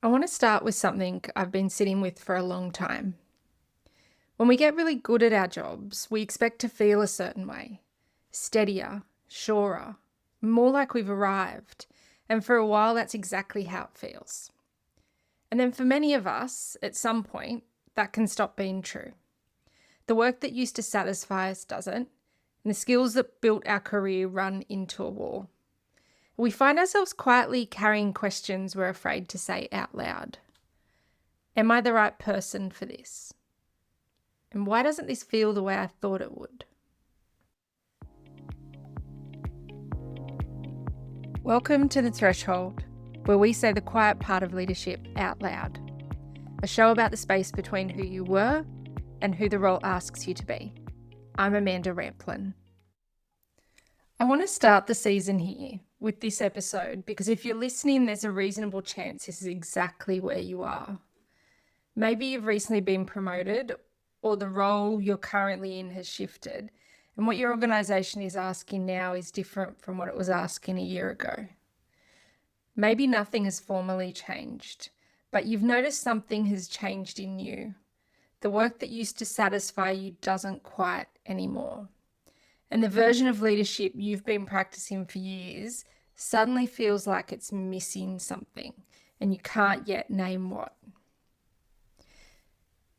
I want to start with something I've been sitting with for a long time. When we get really good at our jobs, we expect to feel a certain way, steadier, surer, more like we've arrived. And for a while, that's exactly how it feels. And then for many of us, at some point, that can stop being true. The work that used to satisfy us doesn't, and the skills that built our career run into a wall. We find ourselves quietly carrying questions we're afraid to say out loud. Am I the right person for this? And why doesn't this feel the way I thought it would? Welcome to The Threshold, where we say the quiet part of leadership out loud. A show about the space between who you were and who the role asks you to be. I'm Amanda Ramplin. I want to start the season here with this episode because if you're listening, there's a reasonable chance this is exactly where you are. Maybe you've recently been promoted or the role you're currently in has shifted, and what your organisation is asking now is different from what it was asking a year ago. Maybe nothing has formally changed, but you've noticed something has changed in you. The work that used to satisfy you doesn't quite anymore. And the version of leadership you've been practicing for years suddenly feels like it's missing something, and you can't yet name what.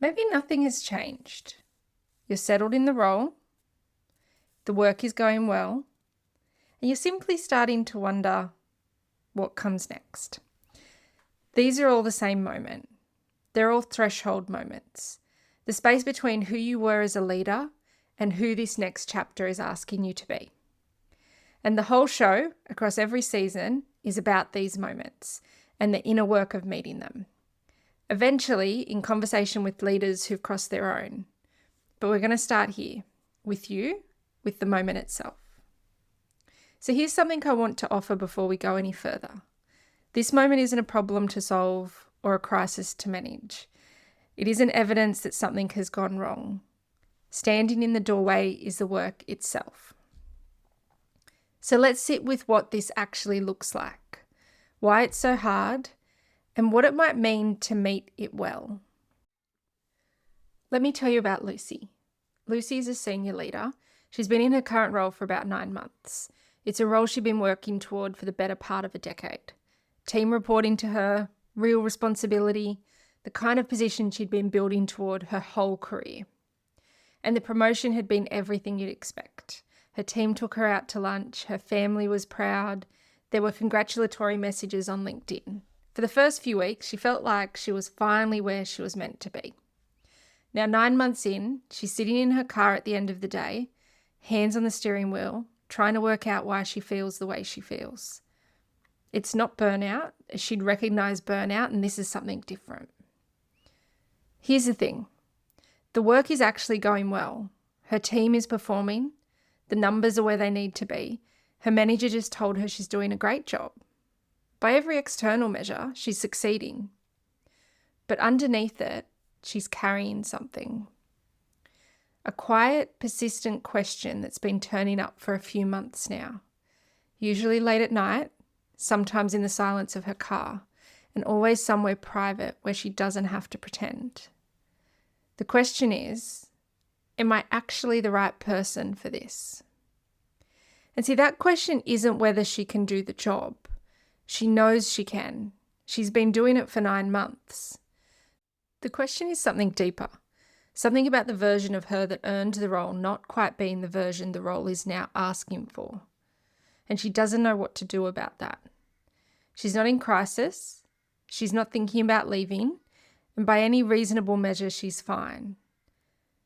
Maybe nothing has changed. You're settled in the role, the work is going well, and you're simply starting to wonder what comes next. These are all the same moment. They're all threshold moments. The space between who you were as a leader and who this next chapter is asking you to be. And the whole show, across every season, is about these moments and the inner work of meeting them. Eventually, in conversation with leaders who've crossed their own. But we're going to start here, with you, with the moment itself. So here's something I want to offer before we go any further. This moment isn't a problem to solve or a crisis to manage. It isn't evidence that something has gone wrong. Standing in the doorway is the work itself. So let's sit with what this actually looks like, why it's so hard, and what it might mean to meet it well. Let me tell you about Lucy. Lucy is a senior leader. She's been in her current role for about 9 months. It's a role she's been working toward for the better part of a decade. Team reporting to her, real responsibility, the kind of position she'd been building toward her whole career. And the promotion had been everything you'd expect. Her team took her out to lunch. Her family was proud. There were congratulatory messages on LinkedIn. For the first few weeks, she felt like she was finally where she was meant to be. Now, 9 months in, she's sitting in her car at the end of the day, hands on the steering wheel, trying to work out why she feels the way she feels. It's not burnout. She'd recognise burnout, and this is something different. Here's the thing. The work is actually going well. Her team is performing. The numbers are where they need to be. Her manager just told her she's doing a great job. By every external measure, she's succeeding. But underneath it, she's carrying something. A quiet, persistent question that's been turning up for a few months now. Usually late at night, sometimes in the silence of her car, and always somewhere private where she doesn't have to pretend. The question is, am I actually the right person for this? And see, that question isn't whether she can do the job. She knows she can. She's been doing it for 9 months. The question is something deeper, something about the version of her that earned the role not quite being the version the role is now asking for. And she doesn't know what to do about that. She's not in crisis. She's not thinking about leaving. And by any reasonable measure, she's fine.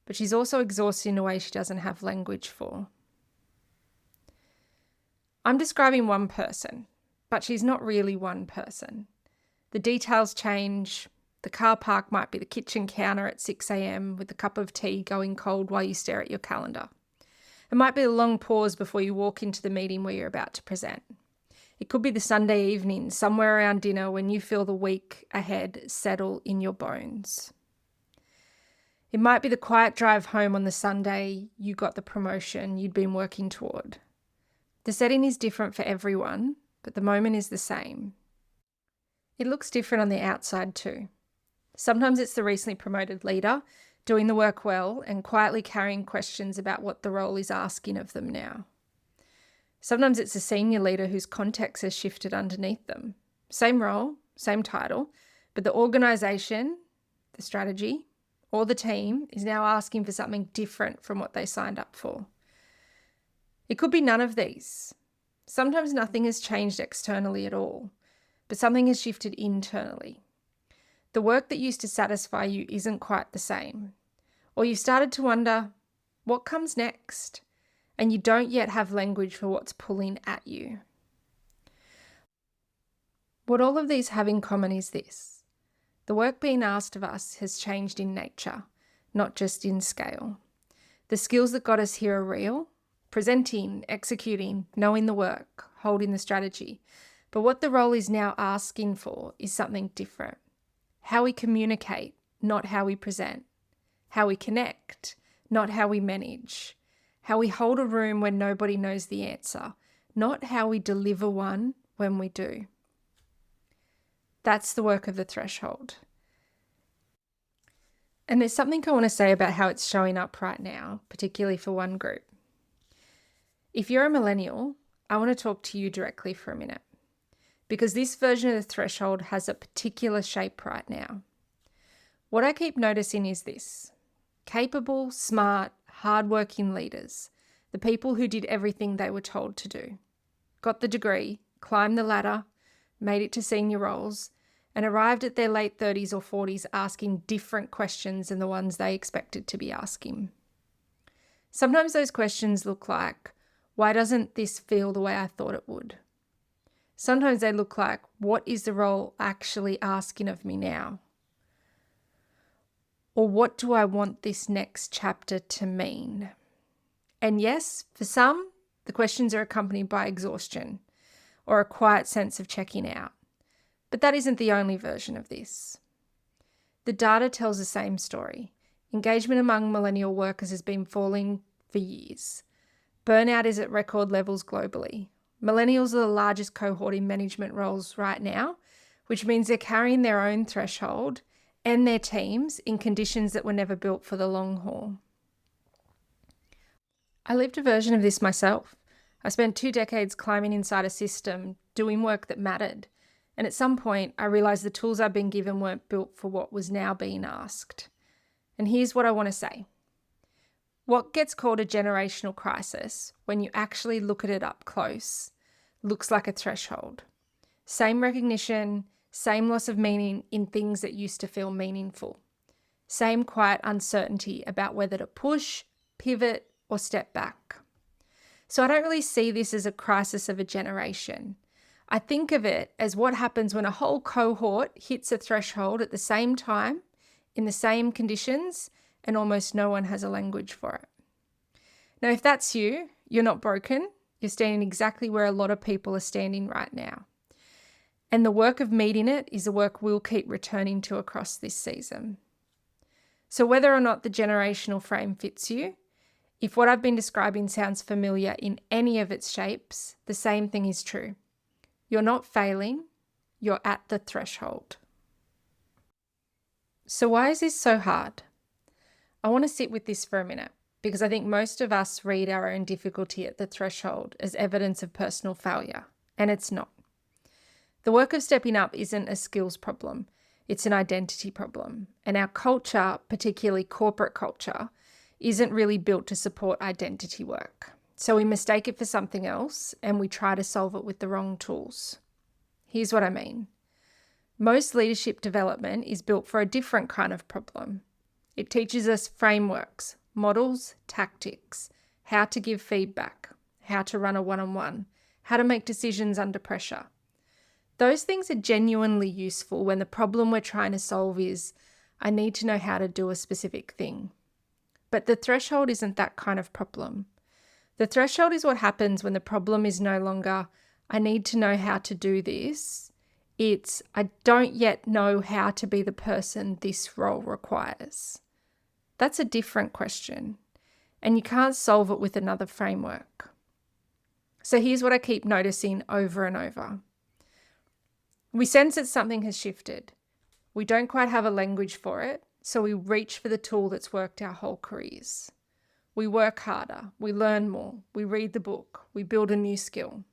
But she's also exhausted in a way she doesn't have language for. I'm describing one person, but she's not really one person. The details change. The car park might be the kitchen counter at 6 a.m. with a cup of tea going cold while you stare at your calendar. It might be a long pause before you walk into the meeting where you're about to present. It could be the Sunday evening, somewhere around dinner when you feel the week ahead settle in your bones. It might be the quiet drive home on the Sunday you got the promotion you'd been working toward. The setting is different for everyone, but the moment is the same. It looks different on the outside too. Sometimes it's the recently promoted leader doing the work well and quietly carrying questions about what the role is asking of them now. Sometimes it's a senior leader whose context has shifted underneath them. Same role, same title, but the organisation, the strategy, or the team is now asking for something different from what they signed up for. It could be none of these. Sometimes nothing has changed externally at all, but something has shifted internally. The work that used to satisfy you isn't quite the same. Or you've started to wonder, what comes next? And you don't yet have language for what's pulling at you. What all of these have in common is this. The work being asked of us has changed in nature, not just in scale. The skills that got us here are real, presenting, executing, knowing the work, holding the strategy. But what the role is now asking for is something different. How we communicate, not how we present. How we connect, not how we manage. How we hold a room when nobody knows the answer, not how we deliver one when we do. That's the work of the threshold. And there's something I want to say about how it's showing up right now, particularly for one group. If you're a millennial, I want to talk to you directly for a minute, because this version of the threshold has a particular shape right now. What I keep noticing is this. Capable, smart, hardworking leaders, the people who did everything they were told to do, got the degree, climbed the ladder, made it to senior roles, and arrived at their late 30s or 40s asking different questions than the ones they expected to be asking. Sometimes those questions look like, why doesn't this feel the way I thought it would? Sometimes they look like, what is the role actually asking of me now? Or what do I want this next chapter to mean? And yes, for some, the questions are accompanied by exhaustion or a quiet sense of checking out. But that isn't the only version of this. The data tells the same story. Engagement among millennial workers has been falling for years. Burnout is at record levels globally. Millennials are the largest cohort in management roles right now, which means they're carrying their own threshold and their teams in conditions that were never built for the long haul. I lived a version of this myself. I spent 2 decades climbing inside a system, doing work that mattered. And at some point, I realised the tools I'd been given weren't built for what was now being asked. And here's what I want to say. What gets called a generational crisis, when you actually look at it up close, looks like a threshold. Same recognition, same loss of meaning in things that used to feel meaningful. Same quiet uncertainty about whether to push, pivot, or step back. So I don't really see this as a crisis of a generation. I think of it as what happens when a whole cohort hits a threshold at the same time, in the same conditions, and almost no one has a language for it. Now, if that's you, you're not broken. You're standing exactly where a lot of people are standing right now. And the work of meeting it is a work we'll keep returning to across this season. So whether or not the generational frame fits you, if what I've been describing sounds familiar in any of its shapes, the same thing is true. You're not failing, you're at the threshold. So why is this so hard? I want to sit with this for a minute, because I think most of us read our own difficulty at the threshold as evidence of personal failure, and it's not. The work of stepping up isn't a skills problem, it's an identity problem. And our culture, particularly corporate culture, isn't really built to support identity work. So we mistake it for something else and we try to solve it with the wrong tools. Here's what I mean. Most leadership development is built for a different kind of problem. It teaches us frameworks, models, tactics, how to give feedback, how to run a one-on-one, how to make decisions under pressure. Those things are genuinely useful when the problem we're trying to solve is, I need to know how to do a specific thing. But the threshold isn't that kind of problem. The threshold is what happens when the problem is no longer, I need to know how to do this. It's, I don't yet know how to be the person this role requires. That's a different question, and you can't solve it with another framework. So here's what I keep noticing over and over. We sense that something has shifted. We don't quite have a language for it, so we reach for the tool that's worked our whole careers. We work harder, we learn more, we read the book, we build a new skill.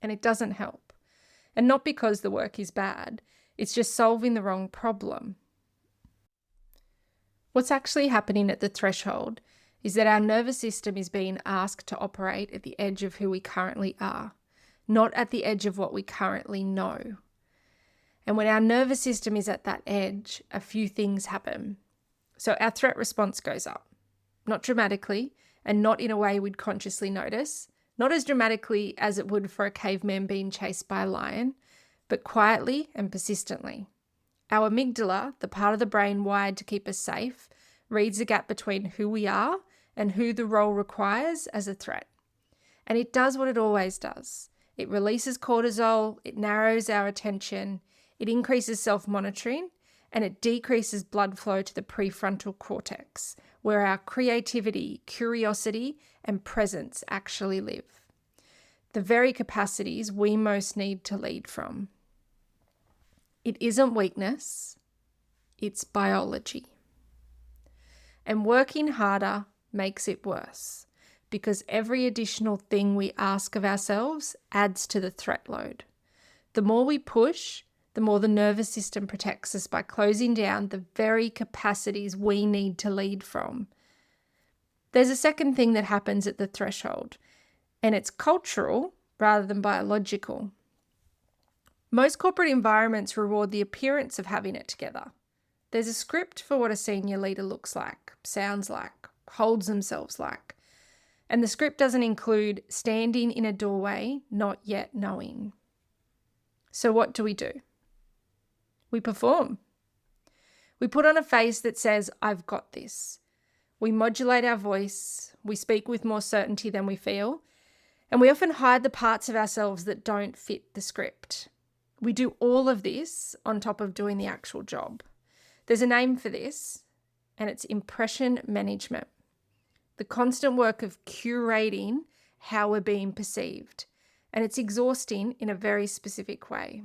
And it doesn't help. And not because the work is bad, it's just solving the wrong problem. What's actually happening at the threshold is that our nervous system is being asked to operate at the edge of who we currently are, not at the edge of what we currently know. And when our nervous system is at that edge, a few things happen. So our threat response goes up, not dramatically and not in a way we'd consciously notice, not as dramatically as it would for a caveman being chased by a lion, but quietly and persistently. Our amygdala, the part of the brain wired to keep us safe, reads the gap between who we are and who the role requires as a threat. And it does what it always does. It releases cortisol, it narrows our attention, it increases self-monitoring, and it decreases blood flow to the prefrontal cortex, where our creativity, curiosity, and presence actually live. The very capacities we most need to lead from. It isn't weakness, it's biology. And working harder makes it worse, because every additional thing we ask of ourselves adds to the threat load. The more we push, the more the nervous system protects us by closing down the very capacities we need to lead from. There's a second thing that happens at the threshold, and it's cultural rather than biological. Most corporate environments reward the appearance of having it together. There's a script for what a senior leader looks like, sounds like, holds themselves like. And the script doesn't include standing in a doorway, not yet knowing. So what do? We perform. We put on a face that says, I've got this. We modulate our voice. We speak with more certainty than we feel. And we often hide the parts of ourselves that don't fit the script. We do all of this on top of doing the actual job. There's a name for this, and it's impression management. The constant work of curating how we're being perceived. And it's exhausting in a very specific way.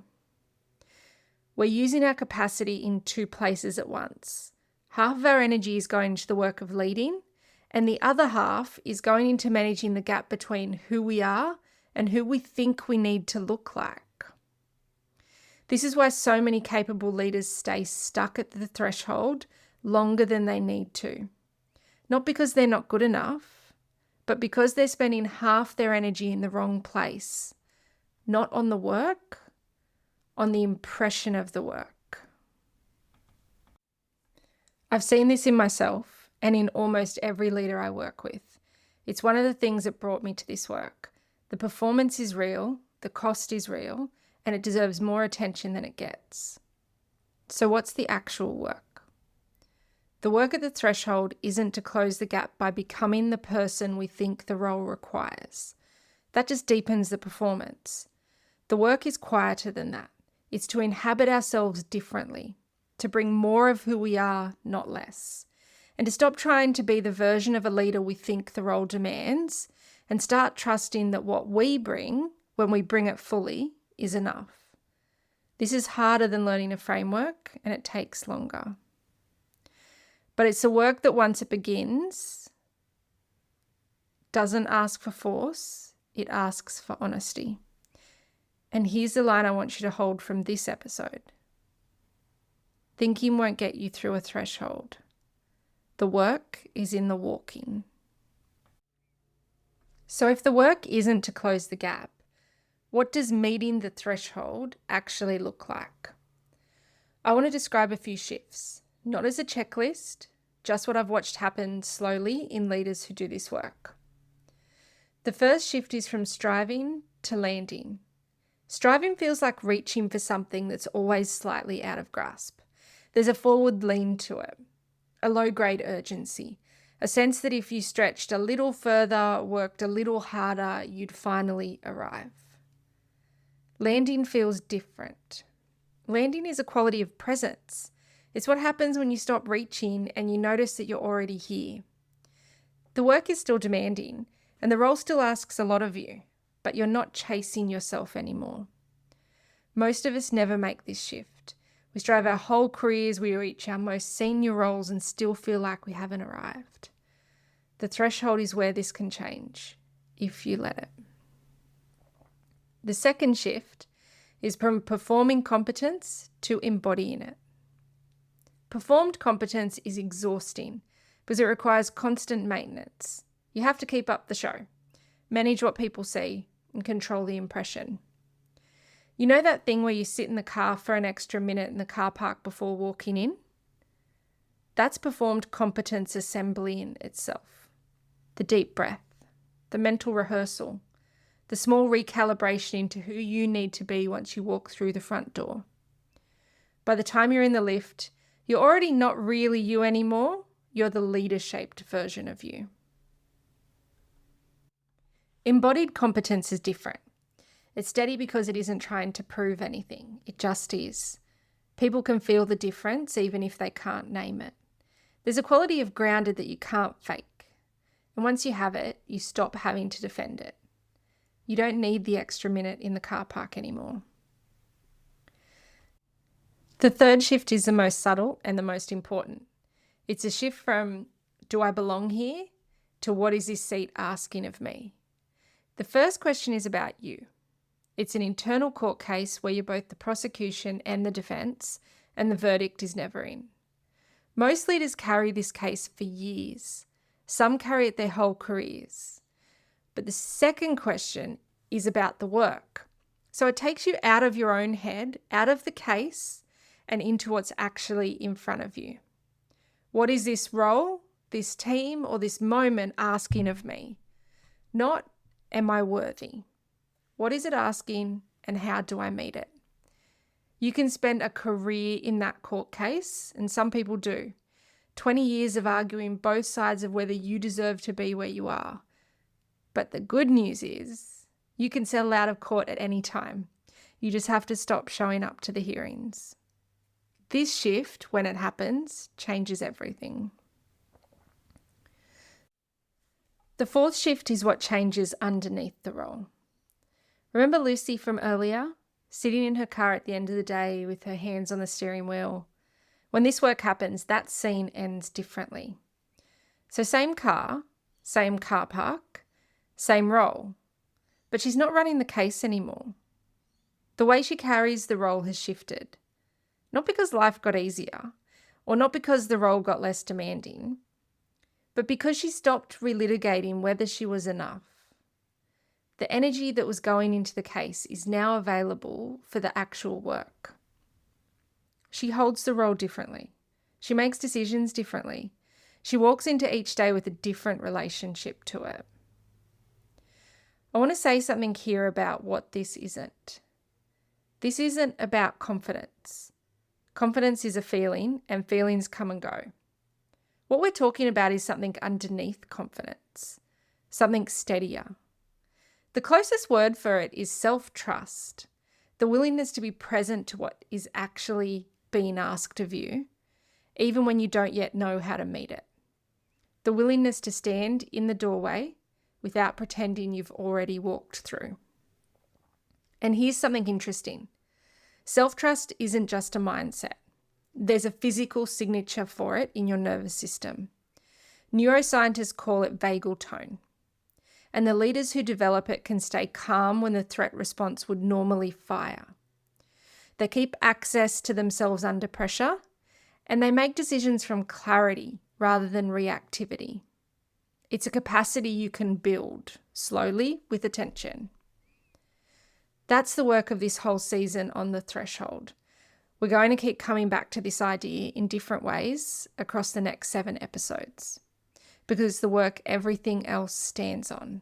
We're using our capacity in two places at once. Half of our energy is going to the work of leading, and the other half is going into managing the gap between who we are and who we think we need to look like. This is why so many capable leaders stay stuck at the threshold longer than they need to. Not because they're not good enough, but because they're spending half their energy in the wrong place. Not on the work, on the impression of the work. I've seen this in myself and in almost every leader I work with. It's one of the things that brought me to this work. The performance is real, the cost is real, and it deserves more attention than it gets. So what's the actual work? The work at the threshold isn't to close the gap by becoming the person we think the role requires. That just deepens the performance. The work is quieter than that. It's to inhabit ourselves differently, to bring more of who we are, not less, and to stop trying to be the version of a leader we think the role demands and start trusting that what we bring, when we bring it fully, is enough. This is harder than learning a framework, and it takes longer. But it's a work that once it begins, doesn't ask for force, it asks for honesty. And here's the line I want you to hold from this episode. Thinking won't get you through a threshold. The work is in the walking. So if the work isn't to close the gap, what does meeting the threshold actually look like? I want to describe a few shifts, not as a checklist, just what I've watched happen slowly in leaders who do this work. The first shift is from striving to landing. Striving feels like reaching for something that's always slightly out of grasp. There's a forward lean to it, a low-grade urgency, a sense that if you stretched a little further, worked a little harder, you'd finally arrive. Landing feels different. Landing is a quality of presence. It's what happens when you stop reaching and you notice that you're already here. The work is still demanding, and the role still asks a lot of you, but you're not chasing yourself anymore. Most of us never make this shift. We strive our whole careers, we reach our most senior roles and still feel like we haven't arrived. The threshold is where this can change, if you let it. The second shift is from performing competence to embodying it. Performed competence is exhausting because it requires constant maintenance. You have to keep up the show, manage what people see, and control the impression. You know that thing where you sit in the car for an extra minute in the car park before walking in? That's performed competence assembly in itself. The deep breath, the mental rehearsal, the small recalibration into who you need to be once you walk through the front door. By the time you're in the lift, you're already not really you anymore. You're the leader-shaped version of you. Embodied competence is different. It's steady because it isn't trying to prove anything. It just is. People can feel the difference even if they can't name it. There's a quality of grounded that you can't fake. And once you have it, you stop having to defend it. You don't need the extra minute in the car park anymore. The third shift is the most subtle and the most important. It's a shift from, do I belong here, to what is this seat asking of me? The first question is about you. It's an internal court case where you're both the prosecution and the defence, and the verdict is never in. Most leaders carry this case for years. Some carry it their whole careers. But the second question is about the work. So it takes you out of your own head, out of the case, and into what's actually in front of you. What is this role, this team, or this moment asking of me? Not, am I worthy? What is it asking, and how do I meet it? You can spend a career in that court case, and some people do. 20 years of arguing both sides of whether you deserve to be where you are. But the good news is you can settle out of court at any time. You just have to stop showing up to the hearings. This shift, when it happens, changes everything. The fourth shift is what changes underneath the role. Remember Lucy from earlier, sitting in her car at the end of the day with her hands on the steering wheel? When this work happens, that scene ends differently. So same car park, same role, but she's not running the case anymore. The way she carries the role has shifted. Not because life got easier, or not because the role got less demanding, but because she stopped relitigating whether she was enough. The energy that was going into the case is now available for the actual work. She holds the role differently. She makes decisions differently. She walks into each day with a different relationship to it. I want to say something here about what this isn't. This isn't about confidence. Confidence is a feeling, and feelings come and go. What we're talking about is something underneath confidence, something steadier. The closest word for it is self-trust, the willingness to be present to what is actually being asked of you, even when you don't yet know how to meet it. The willingness to stand in the doorway without pretending you've already walked through. And here's something interesting. Self-trust isn't just a mindset. There's a physical signature for it in your nervous system. Neuroscientists call it vagal tone. And the leaders who develop it can stay calm when the threat response would normally fire. They keep access to themselves under pressure, and they make decisions from clarity rather than reactivity. It's a capacity you can build slowly with attention. That's the work of this whole season on the threshold. We're going to keep coming back to this idea in different ways across the next 7 episodes, because it's the work everything else stands on.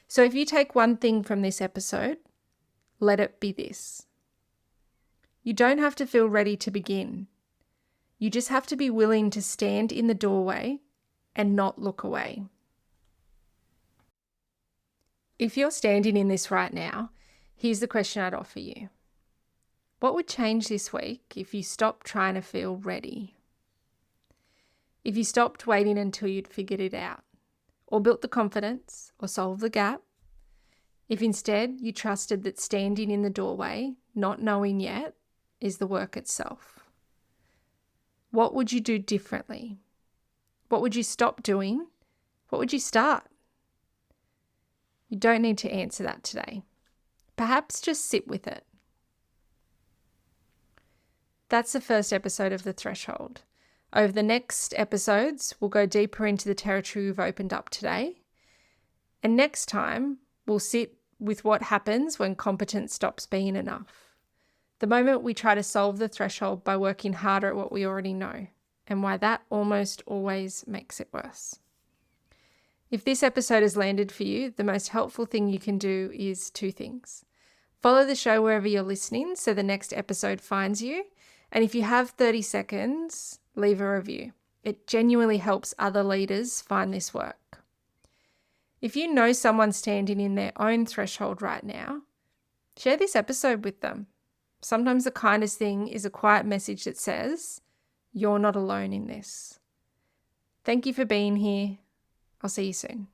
So if you take one thing from this episode, let it be this. You don't have to feel ready to begin. You just have to be willing to stand in the doorway and not look away. If you're standing in this right now, here's the question I'd offer you. What would change this week if you stopped trying to feel ready? If you stopped waiting until you'd figured it out, or built the confidence, or solved the gap? If instead you trusted that standing in the doorway not knowing yet, is the work itself. What would you do differently? What would you stop doing? What would you start? You don't need to answer that today. Perhaps just sit with it. That's the first episode of The Threshold. Over the next episodes, we'll go deeper into the territory we've opened up today. And next time, we'll sit with what happens when competence stops being enough. The moment we try to solve the threshold by working harder at what we already know, and why that almost always makes it worse. If this episode has landed for you, the most helpful thing you can do is 2 things. Follow the show wherever you're listening so the next episode finds you. And if you have 30 seconds, leave a review. It genuinely helps other leaders find this work. If you know someone standing in their own threshold right now, share this episode with them. Sometimes the kindest thing is a quiet message that says, you're not alone in this. Thank you for being here. I'll see you soon.